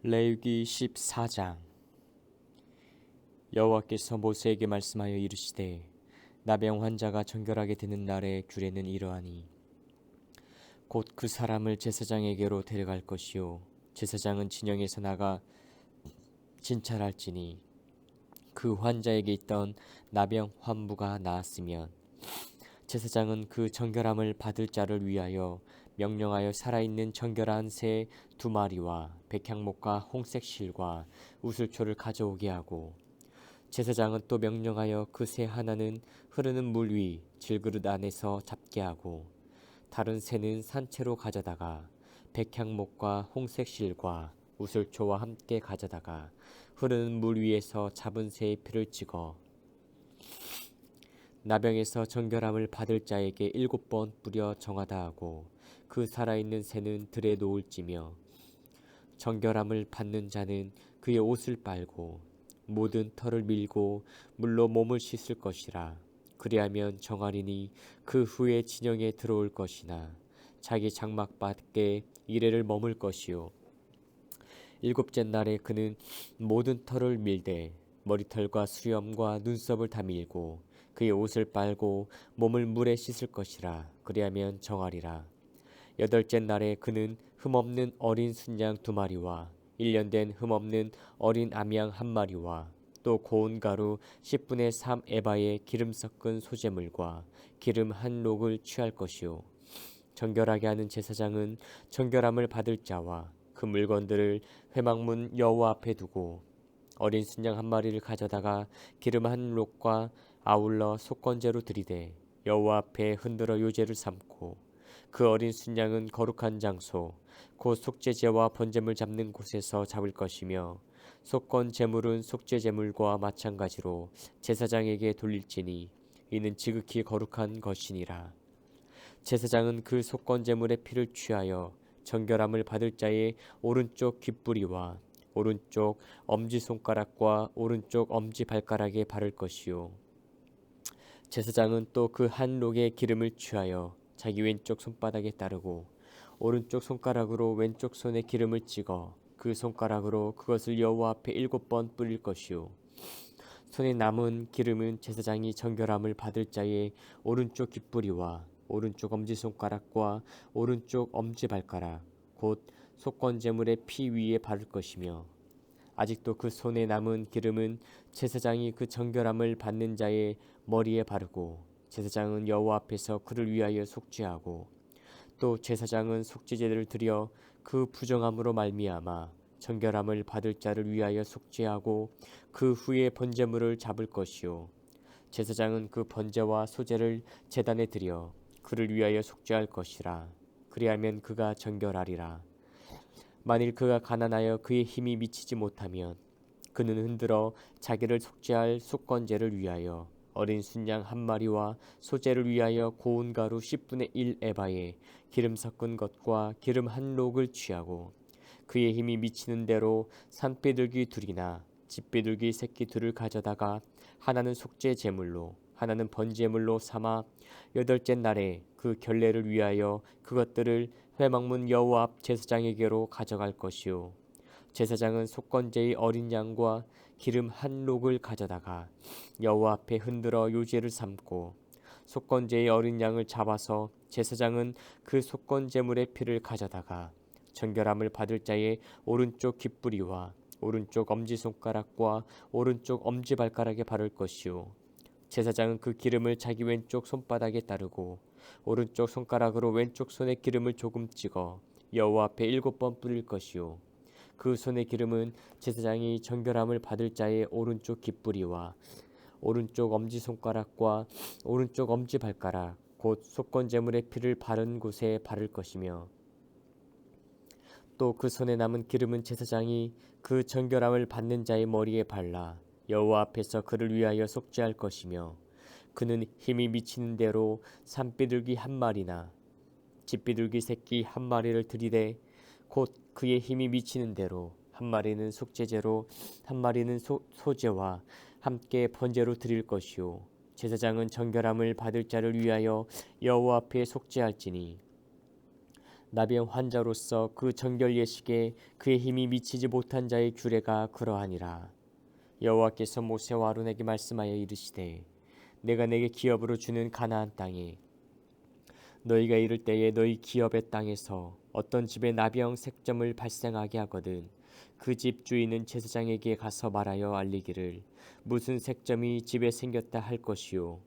레위기 14장. 여호와께서 모세에게 말씀하여 이르시되 나병 환자가 정결하게 되는 날의 규례는 이러하니 곧 그 사람을 제사장에게로 데려갈 것이요 제사장은 진영에서 나가 진찰할지니 그 환자에게 있던 나병 환부가 나았으면 제사장은 그 정결함을 받을 자를 위하여 명령하여 살아있는 정결한 새 2마리와 백향목과 홍색 실과 우슬초를 가져오게 하고 제사장은 또 명령하여 그 새 하나는 흐르는 물 위 질그릇 안에서 잡게 하고 다른 새는 산채로 가져다가 백향목과 홍색 실과 우슬초와 함께 가져다가 흐르는 물 위에서 잡은 새의 피를 찍어 나병에서 정결함을 받을 자에게 7번 뿌려 정하다 하고 그 살아있는 새는 들에 놓을지며 정결함을 받는 자는 그의 옷을 빨고 모든 털을 밀고 물로 몸을 씻을 것이라. 그리하면 정하리니 그 후에 진영에 들어올 것이나 자기 장막 밖에 이레를 머물 것이요 7째 날에 그는 모든 털을 밀되 머리털과 수염과 눈썹을 다 밀고 그의 옷을 빨고 몸을 물에 씻을 것이라. 그리하면 정하리라. 8째 날에 그는 흠없는 어린 순양 2마리와 1년 된 흠없는 어린 암양 1마리와 또 고운 가루 10분의 3 에바의 기름 섞은 소재물과 기름 한 록을 취할 것이요 정결하게 하는 제사장은 정결함을 받을 자와 그 물건들을 회막문 여호와 앞에 두고 어린 순양 1마리를 가져다가 기름 한 록과 아울러 속건제로 드리되 여호와 앞에 흔들어 요제를 삼고 그 어린 순양은 거룩한 장소 곧 속죄제와 번제물 잡는 곳에서 잡을 것이며 속건 제물은 속죄 제물과 마찬가지로 제사장에게 돌릴지니 이는 지극히 거룩한 것이니라. 제사장은 그 속건 제물의 피를 취하여 정결함을 받을 자의 오른쪽 귓부리와 오른쪽 엄지손가락과 오른쪽 엄지발가락에 바를 것이요 제사장은 또 그 한 록의 기름을 취하여 자기 왼쪽 손바닥에 따르고 오른쪽 손가락으로 왼쪽 손에 기름을 찍어 그 손가락으로 그것을 여호와 앞에 7번 뿌릴 것이요 손에 남은 기름은 제사장이 정결함을 받을 자의 오른쪽 귓부리와 오른쪽 엄지손가락과 오른쪽 엄지발가락 곧 속건제물의 피 위에 바를 것이며 아직도 그 손에 남은 기름은 제사장이 그 정결함을 받는 자의 머리에 바르고 제사장은 여호와 앞에서 그를 위하여 속죄하고 또 제사장은 속죄제를 드려 그 부정함으로 말미암아 정결함을 받을 자를 위하여 속죄하고 그 후에 번제물을 잡을 것이요 제사장은 그 번제와 소제를 제단에 드려 그를 위하여 속죄할 것이라. 그리하면 그가 정결하리라. 만일 그가 가난하여 그의 힘이 미치지 못하면 그는 흔들어 자기를 속죄할 속건제를 위하여 어린 순양 1마리와 소제를 위하여 고운 가루 10분의 1 에바에 기름 섞은 것과 기름 한 록을 취하고 그의 힘이 미치는 대로 산비둘기 2이나 집비둘기 새끼 2를 가져다가 하나는 속죄 제물로 하나는 번제물로 삼아 8째 날에 그 결례를 위하여 그것들을 회막문 여호와 앞 제사장에게로 가져갈 것이요 제사장은 속건제의 어린 양과 기름 한 록을 가져다가 여호와 앞에 흔들어 요제를 삼고 속건제의 어린 양을 잡아서 제사장은 그 속건제물의 피를 가져다가 정결함을 받을 자의 오른쪽 귓부리와 오른쪽 엄지손가락과 오른쪽 엄지발가락에 바를 것이요 제사장은 그 기름을 자기 왼쪽 손바닥에 따르고 오른쪽 손가락으로 왼쪽 손에 기름을 조금 찍어 여호와 앞에 7번 뿌릴 것이요 그 손의 기름은 제사장이 정결함을 받을 자의 오른쪽 귓부리와 오른쪽 엄지손가락과 오른쪽 엄지발가락 곧 속건제물의 피를 바른 곳에 바를 것이며 또 그 손에 남은 기름은 제사장이 그 정결함을 받는 자의 머리에 발라 여호와 앞에서 그를 위하여 속죄할 것이며 그는 힘이 미치는 대로 산비둘기 1마리나 집비둘기 새끼 1마리를 들이되 곧 그의 힘이 미치는 대로 1마리는 속죄제로 1마리는 소제와 함께 번제로 드릴 것이요 제사장은 정결함을 받을 자를 위하여 여호와 앞에 속죄할지니 나병 환자로서 그 정결 예식에 그의 힘이 미치지 못한 자의 규례가 그러하니라. 여호와께서 모세와 아론에게 말씀하여 이르시되 내가 내게 기업으로 주는 가나안 땅에 너희가 이를 때에 너희 기업의 땅에서 어떤 집에 나병 색점을 발생하게 하거든 그 집 주인은 제사장에게 가서 말하여 알리기를 무슨 색점이 집에 생겼다 할 것이요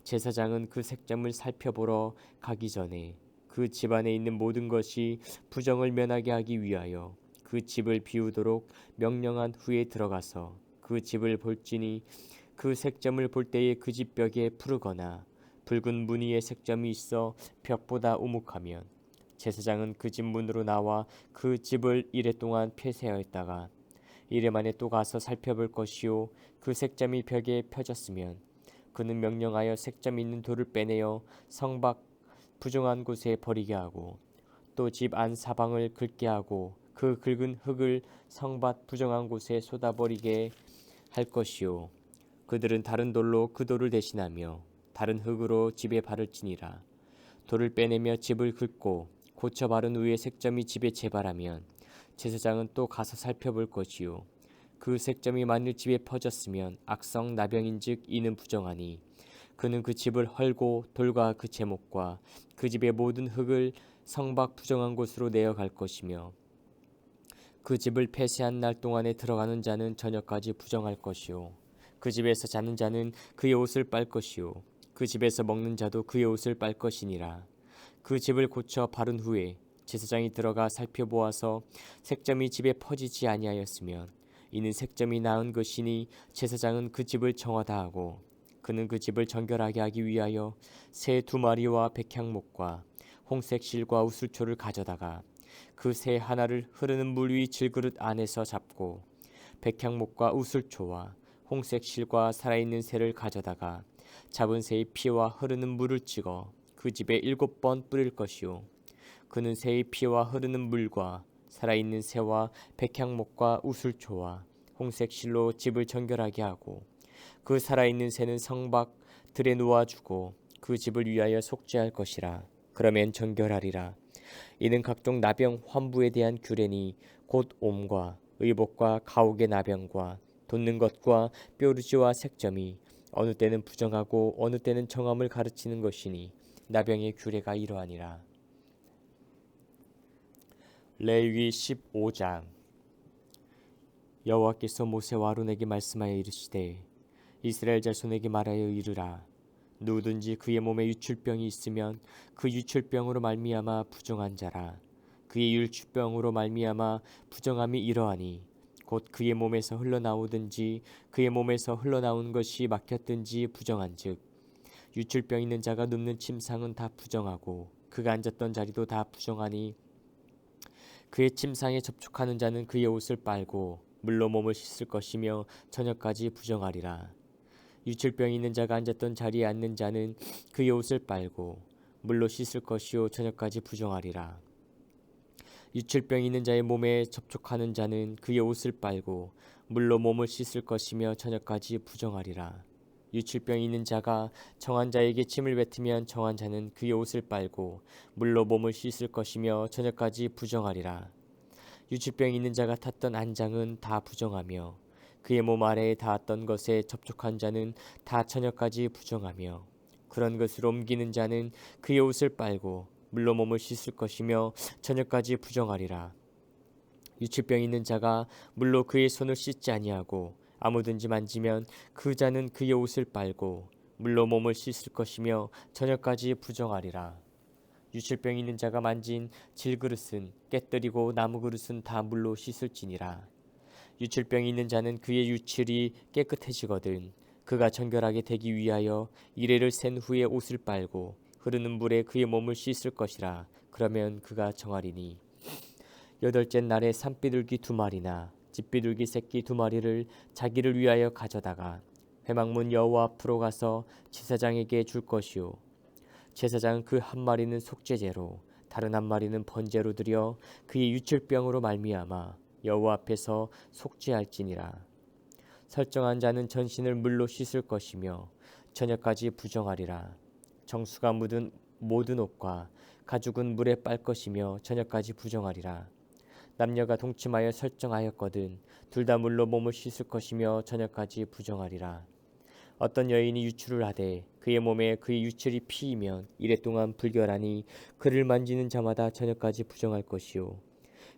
제사장은 그 색점을 살펴보러 가기 전에 그 집안에 있는 모든 것이 부정을 면하게 하기 위하여 그 집을 비우도록 명령한 후에 들어가서 그 집을 볼지니 그 색점을 볼 때에 그 집 벽에 푸르거나 붉은 무늬의 색점이 있어 벽보다 우묵하면 제사장은 그 집 문으로 나와 그 집을 이레 동안 폐쇄하였다가 이레 만에 또 가서 살펴볼 것이요 그 색점이 벽에 펴졌으면 그는 명령하여 색점 있는 돌을 빼내어 성 밖 부정한 곳에 버리게 하고 또 집 안 사방을 긁게 하고 그 긁은 흙을 성밭 부정한 곳에 쏟아버리게 할 것이요 그들은 다른 돌로 그 돌을 대신하며 다른 흙으로 집에 바를지니라. 돌을 빼내며 집을 긁고 고쳐 바른 후에 색점이 집에 재발하면 제사장은 또 가서 살펴볼 것이요 그 색점이 만일 집에 퍼졌으면 악성 나병인즉 이는 부정하니 그는 그 집을 헐고 돌과 그 제목과 그 집의 모든 흙을 성밖 부정한 곳으로 내어갈 것이며 그 집을 폐쇄한 날 동안에 들어가는 자는 저녁까지 부정할 것이요 그 집에서 자는 자는 그의 옷을 빨 것이요 그 집에서 먹는 자도 그의 옷을 빨 것이니라. 그 집을 고쳐 바른 후에 제사장이 들어가 살펴보아서 색점이 집에 퍼지지 아니하였으면 이는 색점이 나은 것이니 제사장은 그 집을 정하다 하고 그는 그 집을 정결하게 하기 위하여 새 2마리와 백향목과 홍색 실과 우슬초를 가져다가 그 새 하나를 흐르는 물 위 질그릇 안에서 잡고 백향목과 우슬초와 홍색 실과 살아있는 새를 가져다가 잡은 새의 피와 흐르는 물을 찍어 그 집에 7번 뿌릴 것이요 그는 새의 피와 흐르는 물과 살아있는 새와 백향목과 우슬초와 홍색 실로 집을 정결하게 하고 그 살아있는 새는 성 밖 들에 놓아주고 그 집을 위하여 속죄할 것이라. 그러면 정결하리라. 이는 각종 나병 환부에 대한 규례니 곧 옴과 의복과 가옥의 나병과 돋는 것과 뾰루지와 색점이 어느 때는 부정하고 어느 때는 정함을 가르치는 것이니 나병의 규례가 이러하니라. 레위기 15장. 여호와께서 모세와 아론에게 말씀하여 이르시되 이스라엘 자손에게 말하여 이르라. 누구든지 그의 몸에 유출병이 있으면 그 유출병으로 말미암아 부정한 자라. 그의 유출병으로 말미암아 부정함이 이러하니 곧 그의 몸에서 흘러나오든지 그의 몸에서 흘러나온 것이 막혔든지 부정한즉 유출병 있는 자가 눕는 침상은 다 부정하고 그가 앉았던 자리도 다 부정하니 그의 침상에 접촉하는 자는 그의 옷을 빨고 물로 몸을 씻을 것이며 저녁까지 부정하리라. 유출병이 있는 자가 앉았던 자리에 앉는 자는 그의 옷을 빨고 물로 씻을 것이요 저녁까지 부정하리라. 유출병이 있는 자의 몸에 접촉하는 자는 그의 옷을 빨고 물로 몸을 씻을 것이며 저녁까지 부정하리라. 유출병이 있는 자가 정한 자에게 침을 뱉으면 정한 자는 그의 옷을 빨고 물로 몸을 씻을 것이며 저녁까지 부정하리라. 유출병이 있는 자가 탔던 안장은 다 부정하며 그의 몸 아래에 닿았던 것에 접촉한 자는 다 저녁까지 부정하며 그런 것을 옮기는 자는 그의 옷을 빨고 물로 몸을 씻을 것이며 저녁까지 부정하리라. 유출병 있는 자가 물로 그의 손을 씻지 아니하고 아무든지 만지면 그 자는 그의 옷을 빨고 물로 몸을 씻을 것이며 저녁까지 부정하리라. 유출병 있는 자가 만진 질그릇은 깨뜨리고 나무 그릇은 다 물로 씻을지니라. 유출병이 있는 자는 그의 유출이 깨끗해지거든 그가 정결하게 되기 위하여 이레를 센 후에 옷을 빨고 흐르는 물에 그의 몸을 씻을 것이라. 그러면 그가 정하리니 8째 날에 산비둘기 2마리나 집비둘기 새끼 2마리를 자기를 위하여 가져다가 회막문 여호와 앞으로 가서 제사장에게 줄 것이요 제사장은 그 1마리는 속죄제로 다른 1마리는 번제로 드려 그의 유출병으로 말미암아 여호와 앞에서 속죄할지니라. 설정한 자는 전신을 물로 씻을 것이며 저녁까지 부정하리라. 정수가 묻은 모든 옷과 가죽은 물에 빨 것이며 저녁까지 부정하리라. 남녀가 동침하여 설정하였거든 둘 다 물로 몸을 씻을 것이며 저녁까지 부정하리라. 어떤 여인이 유출을 하되 그의 몸에 그의 유출이 피이면 이래 동안 불결하니 그를 만지는 자마다 저녁까지 부정할 것이요.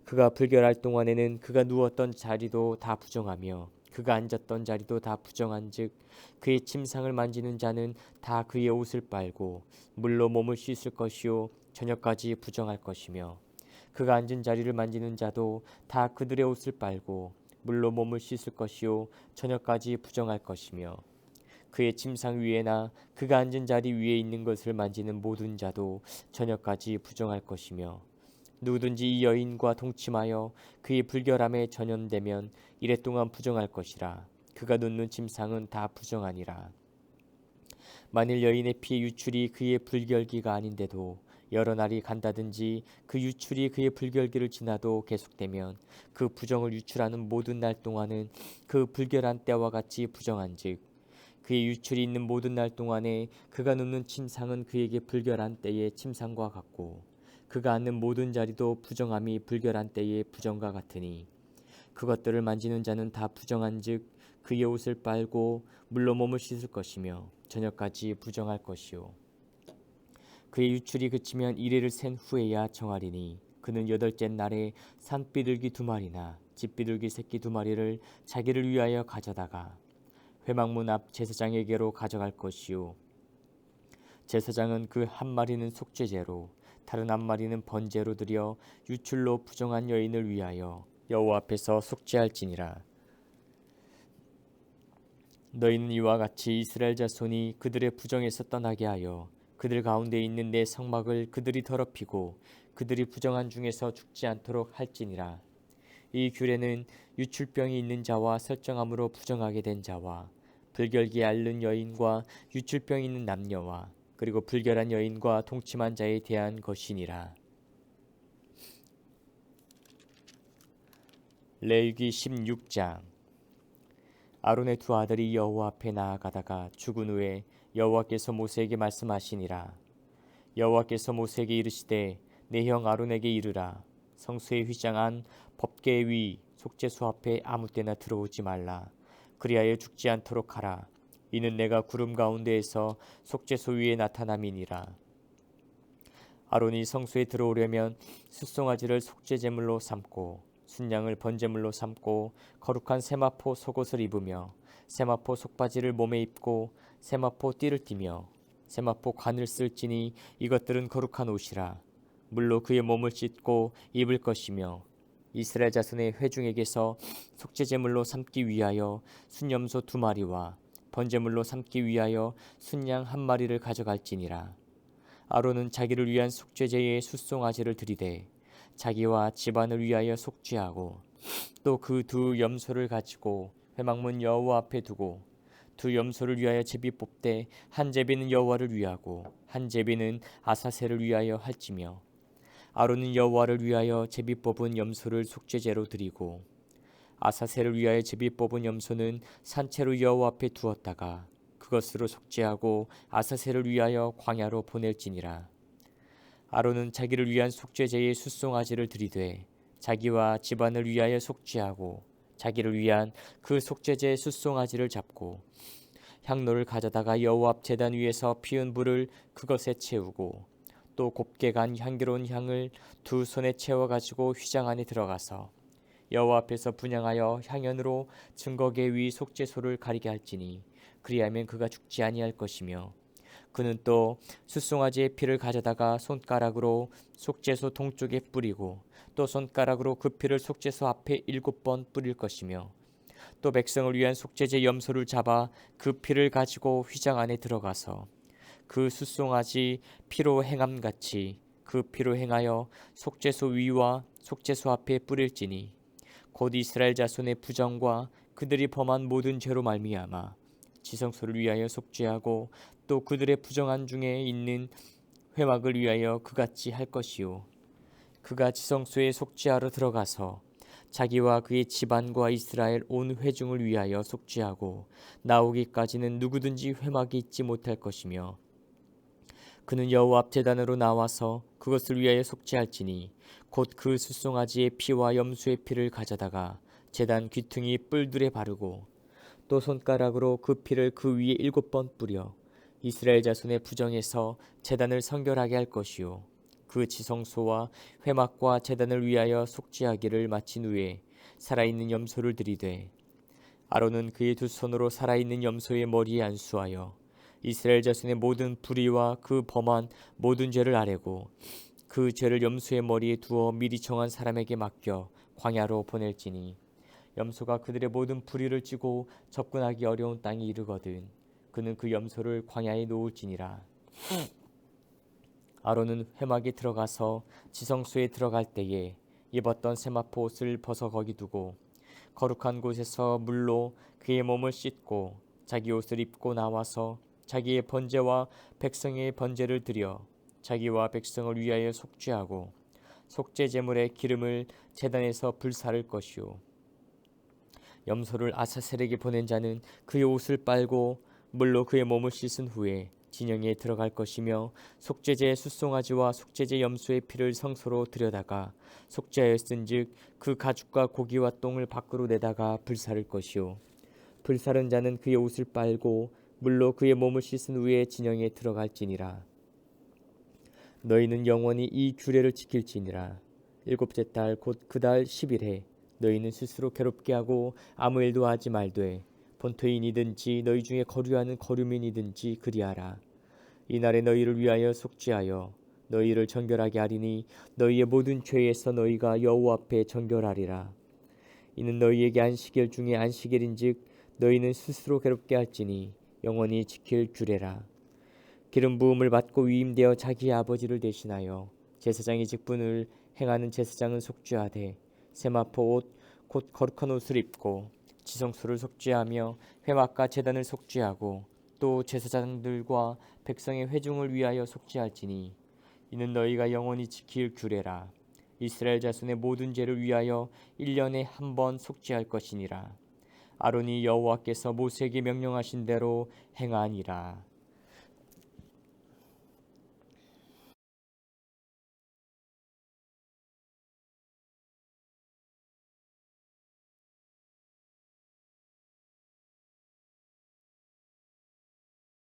그가 불결할 동안에는 그가 누웠던 자리도 다 부정하며 그가 앉았던 자리도 다 부정한즉 그의 침상을 만지는 자는 다 그의 옷을 빨고 물로 몸을 씻을 것이요 저녁까지 부정할 것이며 그가 앉은 자리를 만지는 자도 다 그들의 옷을 빨고 물로 몸을 씻을 것이요 저녁까지 부정할 것이며 그의 침상 위에나 그가 앉은 자리 위에 있는 것을 만지는 모든 자도 저녁까지 부정할 것이며 누구든지 이 여인과 동침하여 그의 불결함에 전염되면 이래 동안 부정할 것이라. 그가 눕는 침상은 다 부정하니라. 만일 여인의 피 유출이 그의 불결기가 아닌데도 여러 날이 간다든지 그 유출이 그의 불결기를 지나도 계속되면 그 부정을 유출하는 모든 날 동안은 그 불결한 때와 같이 부정한즉 그의 유출이 있는 모든 날 동안에 그가 눕는 침상은 그에게 불결한 때의 침상과 같고 그가 앉는 모든 자리도 부정함이 불결한 때의 부정과 같으니 그것들을 만지는 자는 다 부정한즉 그의 옷을 빨고 물로 몸을 씻을 것이며 저녁까지 부정할 것이요. 그의 유출이 그치면 이래를 센 후에야 정하리니 그는 여덟째 날에 산비둘기 2마리나 집비둘기 새끼 2마리를 자기를 위하여 가져다가 회막문 앞 제사장에게로 가져갈 것이요. 제사장은 그 1마리는 속죄제로 다른 1마리는 번제로 드려 유출로 부정한 여인을 위하여 여호와 앞에서 속죄할지니라. 너희는 이와 같이 이스라엘 자손이 그들의 부정에서 떠나게 하여 그들 가운데 있는 내 성막을 그들이 더럽히고 그들이 부정한 중에서 죽지 않도록 할지니라. 이 규례는 유출병이 있는 자와 설정함으로 부정하게 된 자와 불결기에 앓는 여인과 유출병이 있는 남녀와 그리고 불결한 여인과 동침한 자에 대한 것이니라. 레위기 16장. 아론의 2 아들이 여호와 앞에 나아가다가 죽은 후에 여호와께서 모세에게 말씀하시니라. 여호와께서 모세에게 이르시되 내 형 아론에게 이르라. 성소의 휘장 안 법궤 위 속죄소 앞에 아무 때나 들어오지 말라. 그리하여 죽지 않도록 하라. 이는 내가 구름 가운데에서 속죄소 위에 나타남이니라. 아론이 성소에 들어오려면 숫송아지를 속죄제물로 삼고 순양을 번제물로 삼고 거룩한 세마포 속옷을 입으며 세마포 속바지를 몸에 입고 세마포 띠를 띠며 세마포 관을 쓸지니 이것들은 거룩한 옷이라. 물로 그의 몸을 씻고 입을 것이며 이스라엘 자손의 회중에게서 속죄제물로 삼기 위하여 순염소 2마리와 번제물로 삼기 위하여 순양 1마리를 가져갈지니라. 아론은 자기를 위한 속죄제의 숫송아지를 들이되 자기와 집안을 위하여 속죄하고 또 그 2 염소를 가지고 회막문 여호와 앞에 두고 2 염소를 위하여 제비 뽑되 한 제비는 여호와를 위하고 한 제비는 아사셀을 위하여 할지며 아론은 여호와를 위하여 제비 뽑은 염소를 속죄제로 드리고 아사셀을 위하여 제비 뽑은 염소는 산채로 여호와 앞에 두었다가 그것으로 속죄하고 아사셀을 위하여 광야로 보낼지니라. 아론은 자기를 위한 속죄제의 숫송아지를 드리되 자기와 집안을 위하여 속죄하고 자기를 위한 그 속죄제의 숫송아지를 잡고 향로를 가져다가 여호와 앞 제단 위에서 피운 불을 그것에 채우고 또 곱게 간 향기로운 향을 2 손에 채워 가지고 휘장 안에 들어가서 여호와 앞에서 분향하여 향연으로 증거궤 위 속죄소를 가리게 할지니 그리하면 그가 죽지 아니할 것이며 그는 또 숫송아지의 피를 가져다가 손가락으로 속죄소 동쪽에 뿌리고 또 손가락으로 그 피를 속죄소 앞에 7번 뿌릴 것이며 또 백성을 위한 속죄제 염소를 잡아 그 피를 가지고 휘장 안에 들어가서 그 숫송아지 피로 행함같이 그 피로 행하여 속죄소 위와 속죄소 앞에 뿌릴지니 곧 이스라엘 자손의 부정과 그들이 범한 모든 죄로 말미암아 지성소를 위하여 속죄하고 또 그들의 부정한 중에 있는 회막을 위하여 그같이 할 것이요. 그가 지성소에 속죄하러 들어가서 자기와 그의 집안과 이스라엘 온 회중을 위하여 속죄하고 나오기까지는 누구든지 회막이 있지 못할 것이며 그는 여호와 앞 제단으로 나와서 그것을 위하여 속죄할지니 곧 그 숫송아지의 피와 염소의 피를 가져다가 제단 귀퉁이 뿔들에 바르고 또 손가락으로 그 피를 그 위에 7번 뿌려 이스라엘 자손의 부정에서 제단을 성결하게 할 것이요 그 지성소와 회막과 제단을 위하여 속죄하기를 마친 후에 살아있는 염소를 들이되 아론은 그의 두 손으로 살아있는 염소의 머리에 안수하여 이스라엘 자손의 모든 불의와 그 범한 모든 죄를 아뢰고 그 죄를 염소의 머리에 두어 미리 정한 사람에게 맡겨 광야로 보낼지니 염소가 그들의 모든 불의를 찌고 접근하기 어려운 땅에 이르거든 그는 그 염소를 광야에 놓을지니라. 아론은 회막에 들어가서 지성소에 들어갈 때에 입었던 세마포 옷을 벗어 거기 두고 거룩한 곳에서 물로 그의 몸을 씻고 자기 옷을 입고 나와서 자기의 번제와 백성의 번제를 드려 자기와 백성을 위하여 속죄하고 속죄 제물의 기름을 제단에서 불사를 것이요 염소를 아사셀에게 보낸 자는 그의 옷을 빨고 물로 그의 몸을 씻은 후에 진영에 들어갈 것이며 속죄제 숫송아지와 속죄제 염소의 피를 성소로 들여다가 속죄하였은즉 그 가죽과 고기와 똥을 밖으로 내다가 불사를 것이요 불사른 자는 그의 옷을 빨고 물로 그의 몸을 씻은 후에 진영에 들어갈지니라. 너희는 영원히 이 규례를 지킬지니라. 7째 달 곧 그 달 10일에 너희는 스스로 괴롭게 하고 아무 일도 하지 말되 본토인이든지 너희 중에 거류하는 거류민이든지 그리하라. 이날에 너희를 위하여 속죄하여 너희를 정결하게 하리니 너희의 모든 죄에서 너희가 여호와 앞에 정결하리라. 이는 너희에게 안식일 중에 안식일인즉 너희는 스스로 괴롭게 할지니 영원히 지킬 규례라. 기름 부음을 받고 위임되어 자기의 아버지를 대신하여 제사장의 직분을 행하는 제사장은 속죄하되 세마포 옷 곧 거룩한 옷을 입고 지성소를 속죄하며 회막과 제단을 속죄하고 또 제사장들과 백성의 회중을 위하여 속죄할지니 이는 너희가 영원히 지킬 규례라. 이스라엘 자손의 모든 죄를 위하여 1년에 한 번 속죄할 것이니라. 아론이 여호와께서 모세에게 명령하신 대로 행하니라.